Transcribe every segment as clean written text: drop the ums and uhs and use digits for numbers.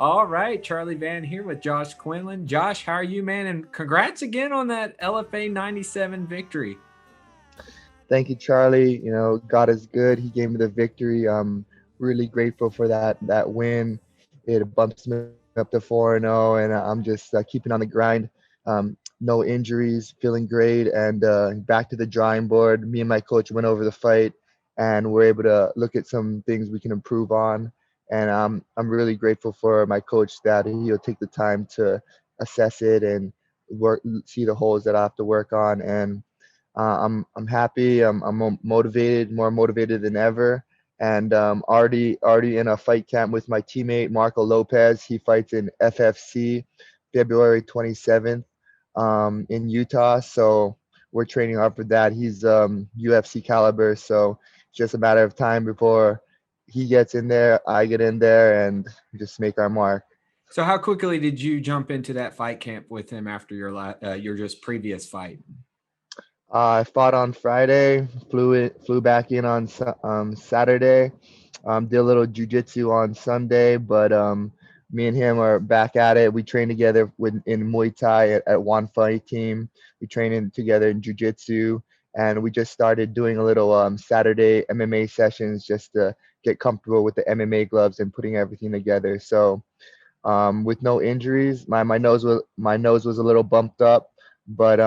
All right, Charlie Vann here with Josh Quinlan. Josh, how are you, man? And congrats again on that LFA 97 victory. Thank you, Charlie. God is good. He gave me the victory. I'm really grateful for that win. It bumps me up to 4-0, and I'm just keeping on the grind. No injuries, feeling great, and back to the drawing board. Me and my coach went over the fight, and we're able to look at some things we can improve on. And I'm really grateful for my coach that he'll take the time to assess it and work, see the holes that I have to work on, and I'm happy. I'm motivated, more motivated than ever, and already in a fight camp with my teammate Marco Lopez. He fights in FFC February 27th in Utah. So we're training hard for that. He's UFC caliber, so it's just a matter of time before he gets in there, I get in there, and just make our mark. So, how quickly did you jump into that fight camp with him after your just previous fight? I fought on Friday, flew back in on Saturday, did a little jujitsu on Sunday, but me and him are back at it. We train together in Muay Thai at one fight team. We train together in jujitsu, and we just started doing a little Saturday MMA sessions just to get comfortable with the MMA gloves and putting everything together. So with no injuries. My nose was a little bumped up, but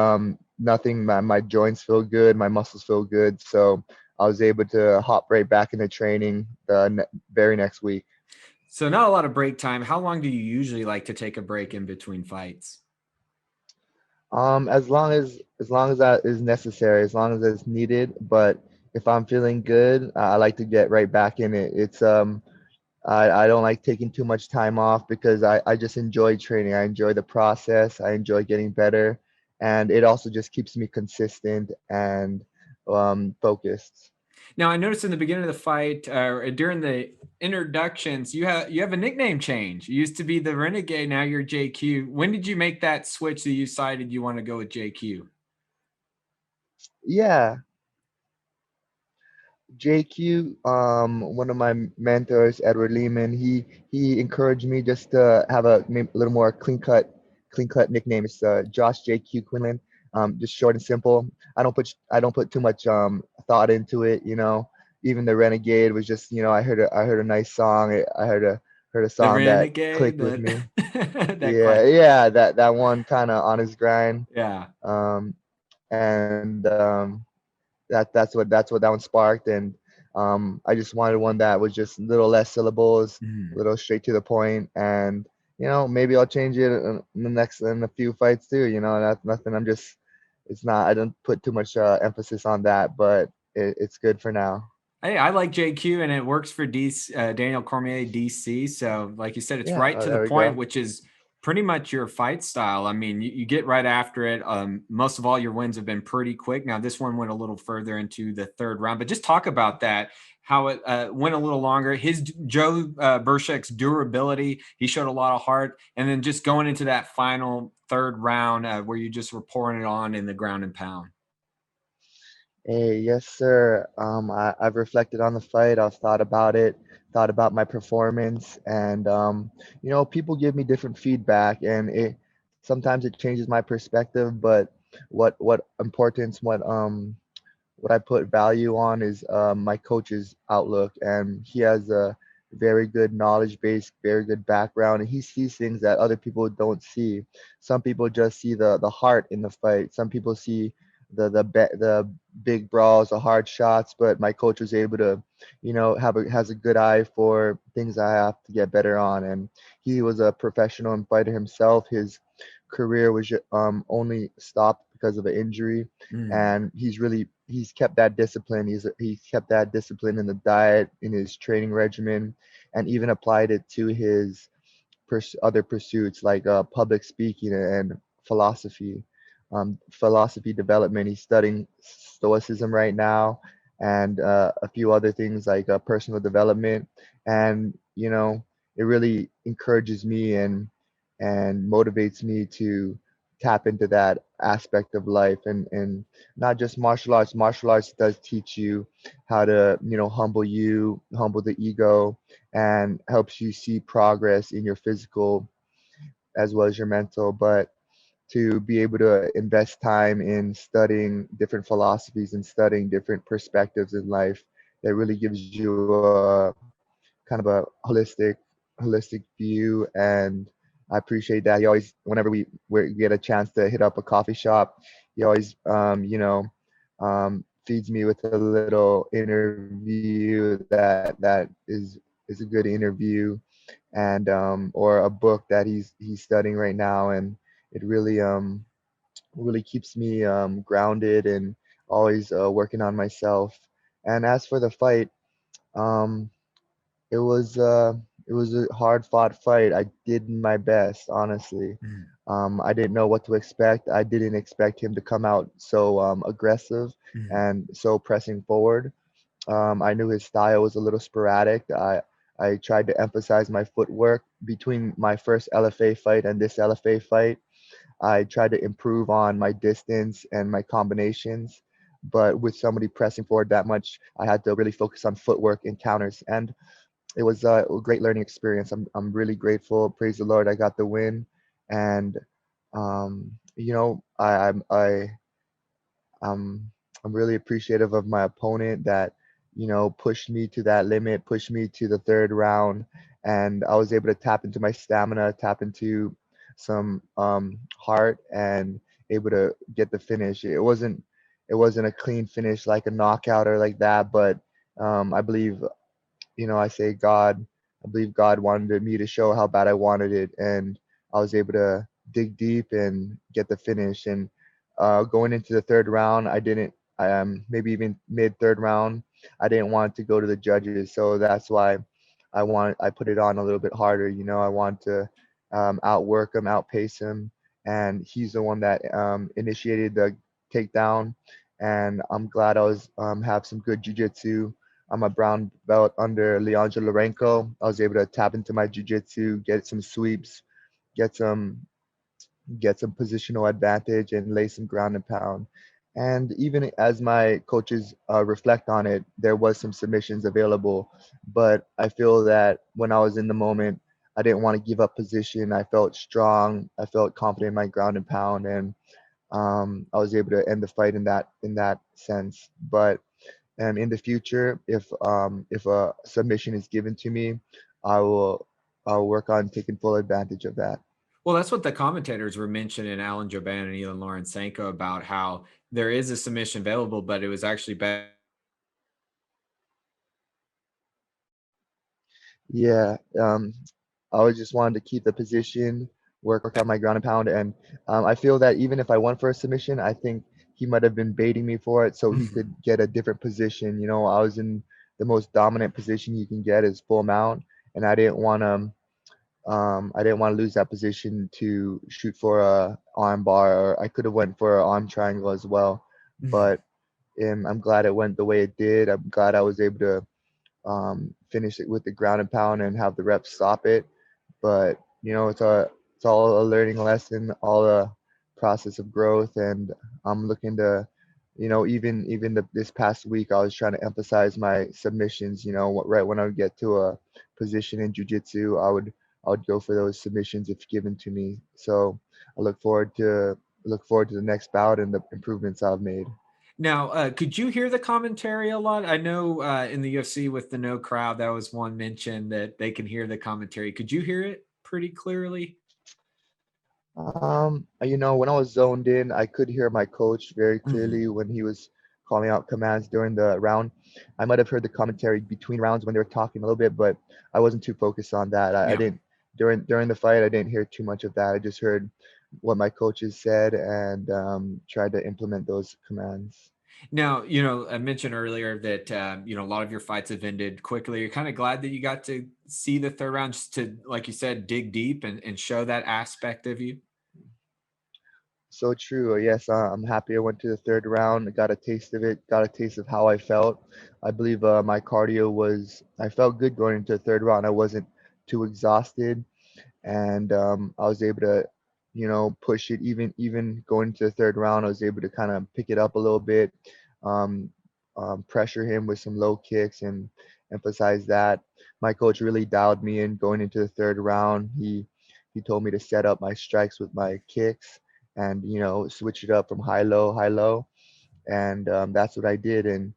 nothing. My joints feel good. My muscles feel good. So I was able to hop right back into training the very next week. So, not a lot of break time. How long do you usually like to take a break in between fights? As long as that is necessary, as long as it's needed. But if I'm feeling good, I like to get right back in it. I don't like taking too much time off because I just enjoy training. I enjoy the process. I enjoy getting better. And it also just keeps me consistent and focused. Now, I noticed in the beginning of the fight, during the introductions, you have a nickname change. You used to be the Renegade, now you're JQ. When did you make that switch that you decided you want to go with JQ? Yeah, JQ, one of my mentors, Edward Lehman, he encouraged me just to have maybe a little more clean cut nickname. It's Josh JQ Quinlan, just short and simple. I don't put too much thought into it. Even the Renegade was just I heard a nice song. I heard a The song that Renegade, clicked with that me. that Yeah, classic. yeah, that one kind of on his grind. Yeah. Um, and that's what that one sparked, and I just wanted one that was just a little less syllables, a Mhm. little straight to the point, and maybe I'll change it in a few fights too. That's nothing. It's not. I don't put too much emphasis on that, but it's good for now. Hey, I like JQ and it works for Daniel Cormier DC. So, like you said, it's Yeah. right Oh, to the there we point, go. which is pretty much your fight style. I mean, you get right after it. Most of all your wins have been pretty quick. Now, this one went a little further into the third round, but just talk about that. How it went a little longer. Joe Burchek's durability, he showed a lot of heart, and then just going into that final third round where you just were pouring it on in the ground and pound. Hey, yes, sir. I've reflected on the fight. I've thought about it, thought about my performance, and people give me different feedback, and it sometimes it changes my perspective. But what importance, what I put value on is my coach's outlook, and he has a very good knowledge base, very good background, and he sees things that other people don't see. Some people just see the heart in the fight. Some people see the big brawls, the hard shots. But my coach was able to, has a good eye for things I have to get better on, and he was a professional and fighter himself. His career was only stopped because of an injury, Mm. and he's kept that discipline. He's kept that discipline in the diet, in his training regimen, and even applied it to his other pursuits like public speaking and philosophy, philosophy development. He's studying stoicism right now, and a few other things like personal development, and it really encourages me and motivates me to tap into that aspect of life, and not just martial arts. Martial arts does teach you how to, humble you, humble the ego, and helps you see progress in your physical as well as your mental. But to be able to invest time in studying different philosophies and studying different perspectives in life, that really gives you a kind of a holistic view. And I appreciate that. He always, whenever we get a chance to hit up a coffee shop, he always feeds me with a little interview that is a good interview, and or a book that he's studying right now. And it really keeps me grounded and always working on myself. And as for the fight, um, it was uh, it was a hard fought fight. I did my best, honestly. Mm, I didn't know what to expect. I didn't expect him to come out so aggressive mm, and so pressing forward. I knew his style was a little sporadic. I tried to emphasize my footwork between my first LFA fight and this LFA fight. I tried to improve on my distance and my combinations, but with somebody pressing forward that much, I had to really focus on footwork and counters. And it was a great learning experience. I'm really grateful. Praise the Lord, I got the win. And um, I'm really appreciative of my opponent that, pushed me to that limit, pushed me to the third round, and I was able to tap into my stamina, tap into some heart, and able to get the finish. It wasn't a clean finish like a knockout or like that, but I believe, I say God, I believe God wanted me to show how bad I wanted it, and I was able to dig deep and get the finish. And going into the third round, I didn't, maybe even mid third round, I didn't want to go to the judges, so that's why I put it on a little bit harder. I want to outwork him, outpace him, and he's the one that initiated the takedown. And I'm glad I was have some good jujitsu. I'm a brown belt under Leandro Lorenko. I was able to tap into my jiu-jitsu, get some sweeps, get some get some positional advantage, and lay some ground and pound. And even as my coaches reflect on it, there was some submissions available, but I feel that when I was in the moment, I didn't want to give up position. I felt strong. I felt confident in my ground and pound, and I was able to end the fight in that sense. But in the future, if a submission is given to me, I will I'll work on taking full advantage of that. Well, that's what the commentators were mentioning, Alan Joban and Elon Lawrencenko, about how there is a submission available, but it was actually better. Yeah, I was just wanted to keep the position, work on my ground and pound, and I feel that even if I went for a submission, I think he might have been baiting me for it so he could get a different position. I was in the most dominant position you can get is full mount, and I didn't want to lose that position to shoot for a arm bar, or I could have went for an arm triangle as well. But I'm glad it went the way it did. I'm glad I was able to finish it with the ground and pound and have the reps stop it. But it's all a learning lesson, all a process of growth, and I'm looking to, even this past week, I was trying to emphasize my submissions. Right when I would get to a position in jujitsu, I would go for those submissions if given to me. So I look forward to the next bout and the improvements I've made. Now, could you hear the commentary a lot? I know in the UFC with the no crowd, that was one mention that they can hear the commentary. Could you hear it pretty clearly? When I was zoned in, I could hear my coach very Mhm. clearly when he was calling out commands during the round. I might have heard the commentary between rounds when they were talking a little bit, but I wasn't too focused on that. I Yeah. didn't during the fight. I didn't hear too much of that. I just heard what my coaches said and tried to implement those commands. Now, I mentioned earlier that a lot of your fights have ended quickly. You're kind of glad that you got to see the third round, just to, like you said, dig deep and show that aspect of you. So true. Yes, I'm happy I went to the third round. Got a taste of it. Got a taste of how I felt. I believe my cardio was. I felt good going into the third round. I wasn't too exhausted, and I was able to. push it. Even going to the third round, I was able to kind of pick it up a little bit, um, pressure him with some low kicks and emphasize that. My coach really dialed me in going into the third round. He told me to set up my strikes with my kicks and switch it up from high low, and that's what I did. And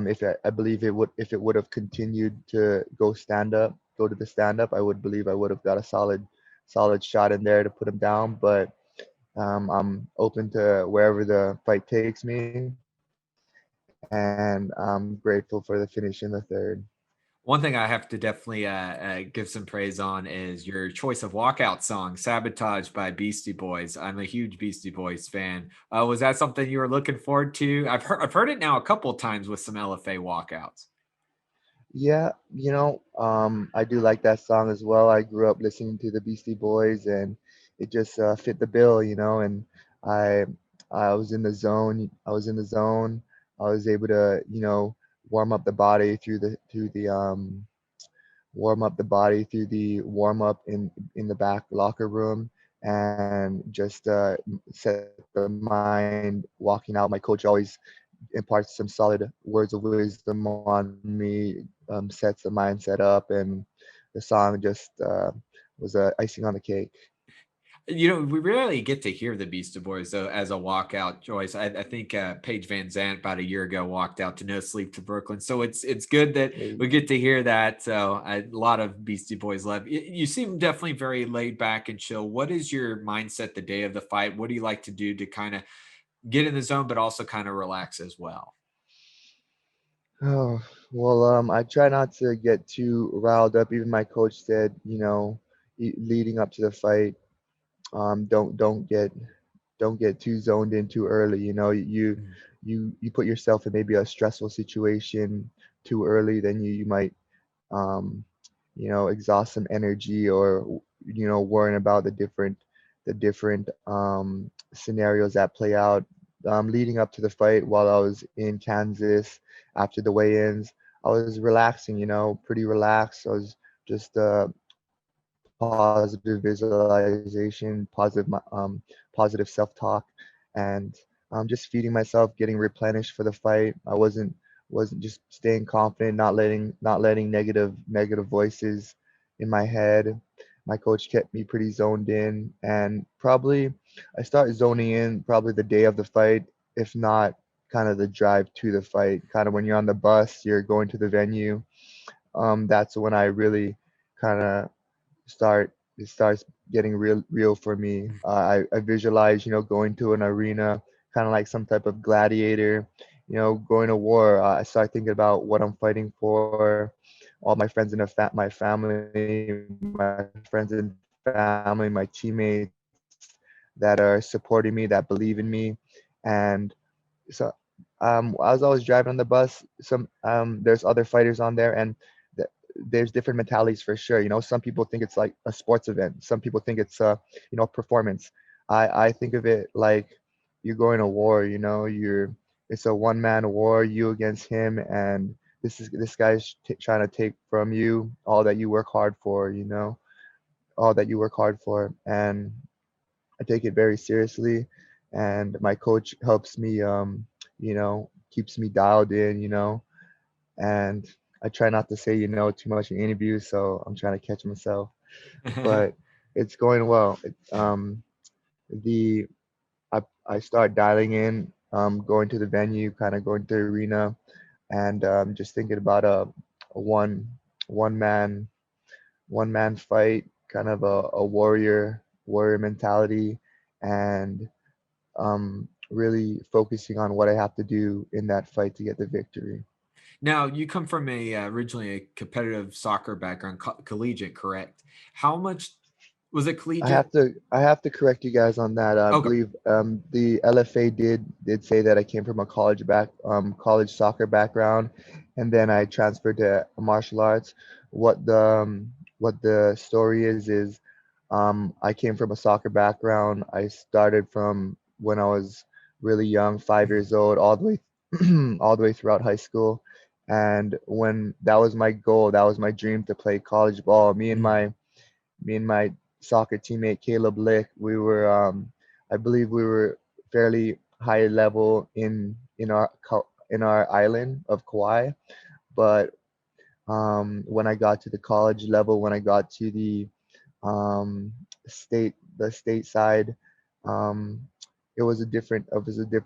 if I believe it would if it would have continued to go to the stand up, I would believe I would have got a solid shot in there to put him down. But I'm open to wherever the fight takes me, and I'm grateful for the finish in the third. One thing I have to definitely give some praise on is your choice of walkout song, "Sabotage" by Beastie Boys. I'm a huge Beastie Boys fan. Was that something you were looking forward to? I've heard it now a couple times with some LFA walkouts. Yeah, I do like that song as well. I grew up listening to the Beastie Boys, and it just fit the bill, and I I was in the zone. I was in the zone. I was able to, warm up the body through the warm up in the back locker room, and just set the mind walking out. My coach always imparts some solid words of wisdom on me, sets the mindset up, and the song just was icing on the cake. We rarely get to hear the Beastie Boys though as a walkout choice. I think Paige Van Zant about a year ago walked out to "No Sleep" to Brooklyn, so it's good that Hey. we get to hear that. So a lot of Beastie Boys love. You seem definitely very laid back and chill. What is your mindset the day of the fight? What do you like to do to kind of get in the zone, but also kind of relax as well? Oh, well, I try not to get too riled up. Even my coach said, leading up to the fight, don't get too zoned in too early. You put yourself in maybe a stressful situation too early, then you might um, exhaust some energy, or worrying about the different scenarios that play out. Leading up to the fight, while I was in Kansas after the weigh-ins, I was relaxing, pretty relaxed. I was just positive visualization, positive self-talk, and just feeding myself, getting replenished for the fight. I wasn't just staying confident, not letting negative voices in my head. My coach kept me pretty zoned in, and probably I started zoning in probably the day of the fight, if not kind of the drive to the fight. Kind of when you're on the bus, you're going to the venue. That's when I really kind of it starts getting real for me. I visualize, going to an arena, kind of like some type of gladiator, going to war. I start thinking about what I'm fighting for, all my friends in my family, my teammates that are supporting me, that believe in me, and so I was always driving on the bus. There's other fighters on there, and there's different mentalities for sure. Some people think it's like a sports event. Some people think it's performance. I think of it like you're going to war. It's a one man war, you against him, and this guy's trying to take from you all that you work hard for. All that you work hard for, and I take it very seriously. And my coach helps me, keeps me dialed in. And I try not to say too much in interviews, so I'm trying to catch myself. But it's going well. The I start dialing in, going to the venue, kind of going to the arena, and just thinking about a one man one man fight, kind of a warrior mentality, and really focusing on what I have to do in that fight to get the victory. Now, you come from a originally a competitive soccer background, collegiate, correct? How much was it collegiate? I have to correct you guys on that. I Okay. believe the LFA did say that I came from a college soccer background, and then I transferred to martial arts. What the story is I came from a soccer background. I started from when I was really young, 5 years old, all the way all the way throughout high school. And when that was my goal, that was my dream, to play college ball. Me and my soccer teammate Caleb Lick. I believe we were fairly high level in our island of Kauai, but when I got to the college level, when I got to um, the state side, um, it was a different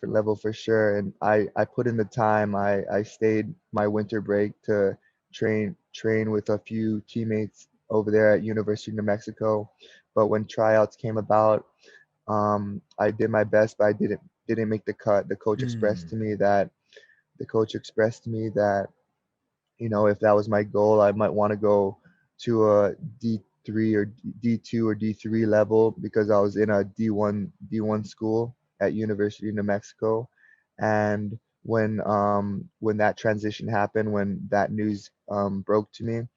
level for sure. And I put in the time. I stayed my winter break to train with a few teammates over there at University of New Mexico. But when tryouts came about, I did my best, but I didn't make the cut. Mm. The coach expressed to me that, you know, if that was my goal, I might want to go to a D3 or D2 or D3 level because I was in a D1 school at University of New Mexico. And when that transition happened, when that news broke to me,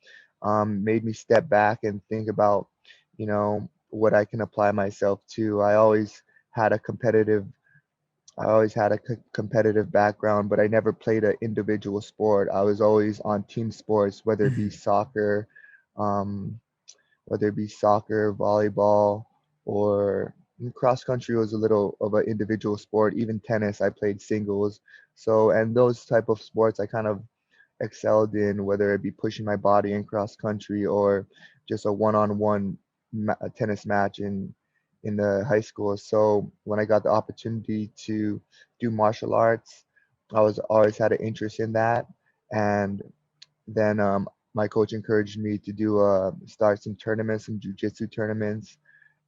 made me step back and think about, you know, what I can apply myself to. Had a competitive I always had a competitive background, but I never played an individual sport. I was always on team sports, um, whether it be soccer, volleyball, or cross country was a little of an individual sport. Even tennis, I played singles. So, and those type of sports, I kind of excelled in, whether it be pushing my body in cross country or just a one-on-one tennis match in the high school. So when I got the opportunity to do martial arts, I was always had an interest in that. And then my coach encouraged me to do start some tournaments, some jujitsu tournaments,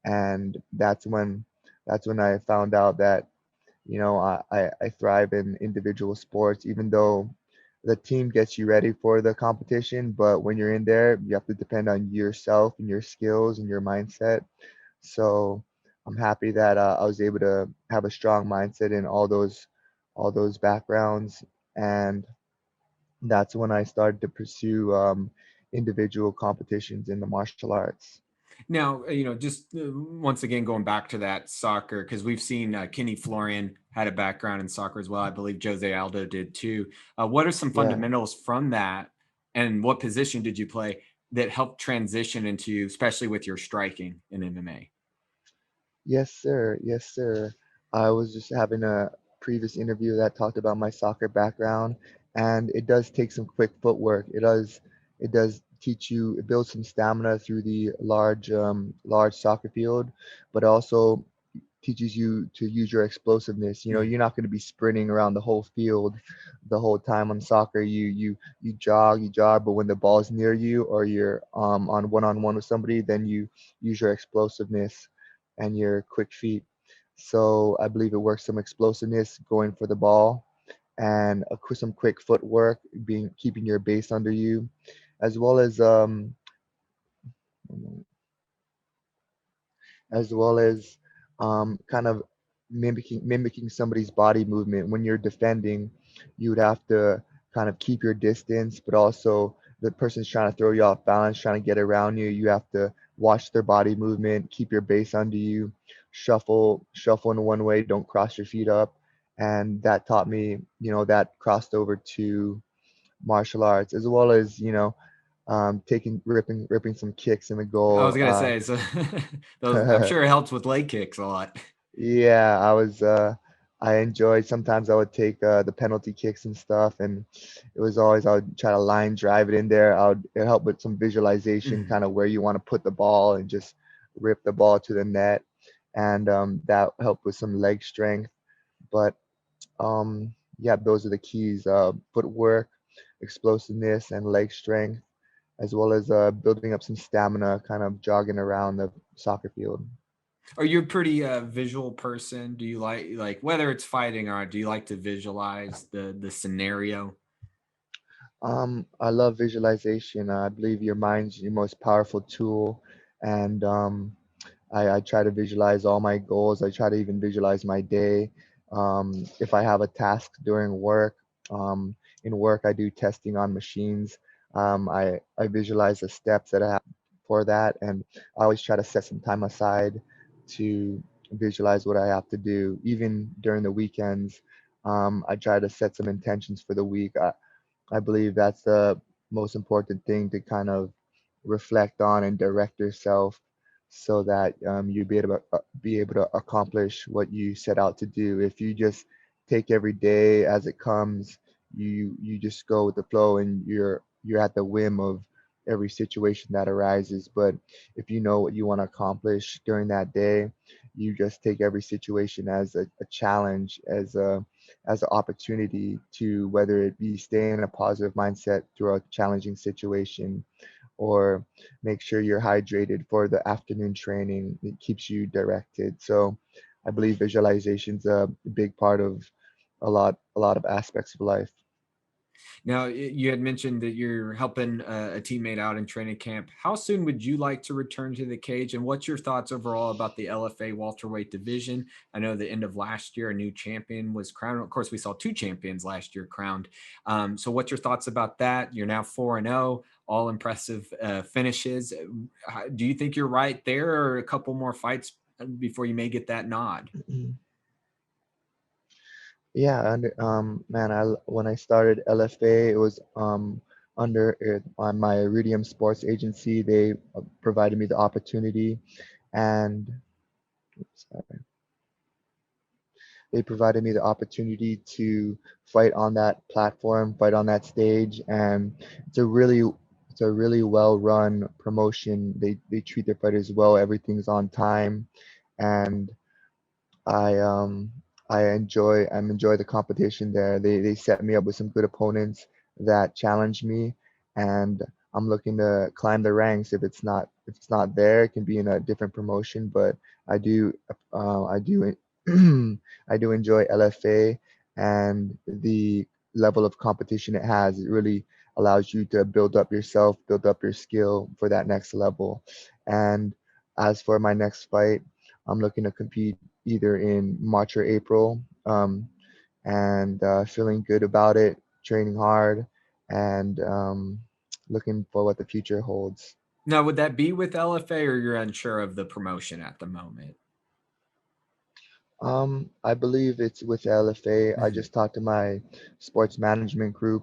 and that's when I found out that, you know, I thrive in individual sports, even though the team gets you ready for the competition. But when you're in there, you have to depend on yourself and your skills and your mindset. So I'm happy that I was able to have a strong mindset in all those backgrounds, and that's when I started to pursue individual competitions in the martial arts. Now, just once again going back to that soccer, because we've seen Kenny Florian had a background in soccer as well. I believe Jose Aldo did too. What are some Yeah. fundamentals from that, and what position did you play that helped transition into, especially with your striking in MMA? Yes, sir. Yes, sir. I was just having a previous interview that talked about my soccer background, and it does take some quick footwork. It does teach you, it builds some stamina through the large soccer field, but also teaches you to use your explosiveness. You know, Mm. you're not going to be sprinting around the whole field the whole time on soccer. You jog, but when the ball's near you or you're on one with somebody, then you use your explosiveness and your quick feet. So I believe it works some explosiveness going for the ball and some quick footwork, being keeping your base under you, as well as kind of mimicking somebody's body movement. When you're defending, you would have to kind of keep your distance, but also the person's trying to throw you off balance, trying to get around you. You have to watch their body movement, keep your base under you, shuffle in one way, don't cross your feet up. And that taught me, you know, that crossed over to martial arts, as well as, you know, ripping some kicks in the I was goal. gonna say, so those, I'm sure it helps with leg kicks a lot. Yeah, I enjoyed, sometimes I would take the penalty kicks and stuff, and it was always, I would try to line drive it in there. It help with some visualization, Mhm. kind of where you want to put the ball and just rip the ball to the net. And that helped with some leg strength. But yeah, those are the keys: footwork, explosiveness, and leg strength, as well as building up some stamina, kind of jogging around the soccer field. Are you a pretty visual person? Do you like whether it's fighting or do you like to visualize the scenario? I love visualization. I believe your mind's your most powerful tool, and I try to visualize all my goals. I try to even visualize my day. If I have a task during work, in work I do testing on machines. I visualize the steps that I have for that, and I always try to set some time aside to visualize what I have to do. Even during the weekends, I try to set some intentions for the week. I believe that's the most important thing to kind of reflect on and direct yourself. so that you be able to accomplish what you set out to do. If you just take every day as it comes, you just go with the flow, and you're at the whim of every situation that arises. But if you know what you want to accomplish during that day, you just take every situation as a challenge, as an opportunity to, whether it be stay in a positive mindset through a challenging situation, or make sure you're hydrated for the afternoon training. It keeps you directed. So I believe visualization's a big part of a lot of aspects of life. Now, you had mentioned that you're helping a teammate out in training camp. How soon would you like to return to the cage? And what's your thoughts overall about the LFA welterweight division? I know the end of last year, a new champion was crowned. Of course, we saw two champions last year crowned. So, what's your thoughts about that? You're now 4-0, all impressive finishes. Do you think you're right there, or a couple more fights before you may get that nod? Yeah, and man, when I started LFA, it was under on my Iridium Sports Agency. They provided me the opportunity, and sorry, they provided me the opportunity to fight on that platform, fight on that stage, and it's a really it's a really well run promotion. They treat their fighters well. Everything's on time, and I um I enjoy the competition there. They set me up with some good opponents that challenge me, and I'm looking to climb the ranks. If it's not there, it can be in a different promotion. But I do I do I do enjoy LFA, and the level of competition it has. It really allows you to build up yourself, build up your skill for that next level. And as for my next fight, I'm looking to compete either in March or April, and feeling good about it, training hard, and looking for what the future holds. Now, would that be with LFA, or you're unsure of the promotion at the moment? I believe it's with LFA. I Mhm. just talked to my sports management group,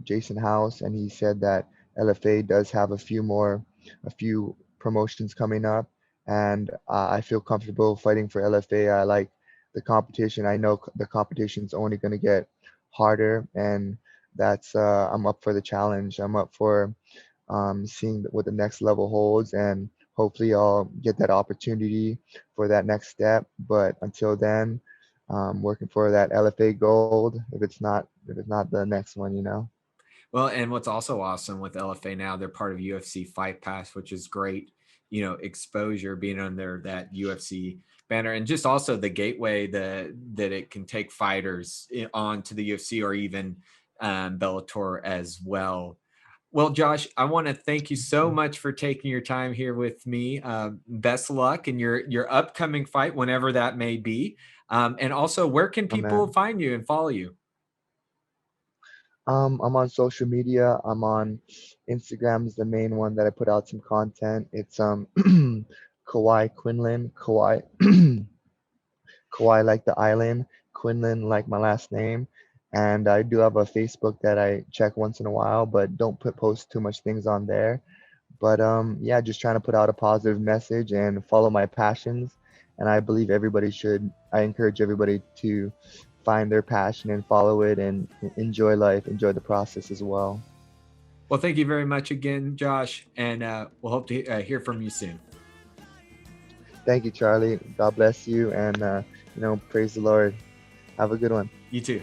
Jason House, and he said that LFA does have a few promotions coming up, and I feel comfortable fighting for LFA. I like the competition. I know the competition's only going to get harder, and I'm up for the challenge. I'm up for seeing what the next level holds, and hopefully I'll get that opportunity for that next step. But until then, working for that LFA gold. If it's not the next one. Well, and what's also awesome with LFA now, they're part of UFC Fight Pass, which is great, exposure being under that UFC banner, and just also the gateway that it can take fighters on to the UFC, or even Bellator as well. Well, Josh, I want to thank you so Mhm. much for taking your time here with me. Best of luck in your upcoming fight, whenever that may be. And also, where can Oh people man. find you and follow you? I'm on social media. I'm on Instagram is the main one that I put out some content. It's Kawhi Quinlan, Kawhi Kawhi like the island, Quinlan like my last name. And I do have a Facebook that I check once in a while, but don't post too much things on there. But yeah, just trying to put out a positive message and follow my passions. And I believe I encourage everybody to find their passion and follow it, and enjoy life, enjoy the process as well. Well, thank you very much again, Josh, and we'll hope to hear from you soon. Thank you, Charlie. God bless you, and praise the Lord. Have a good one. You too.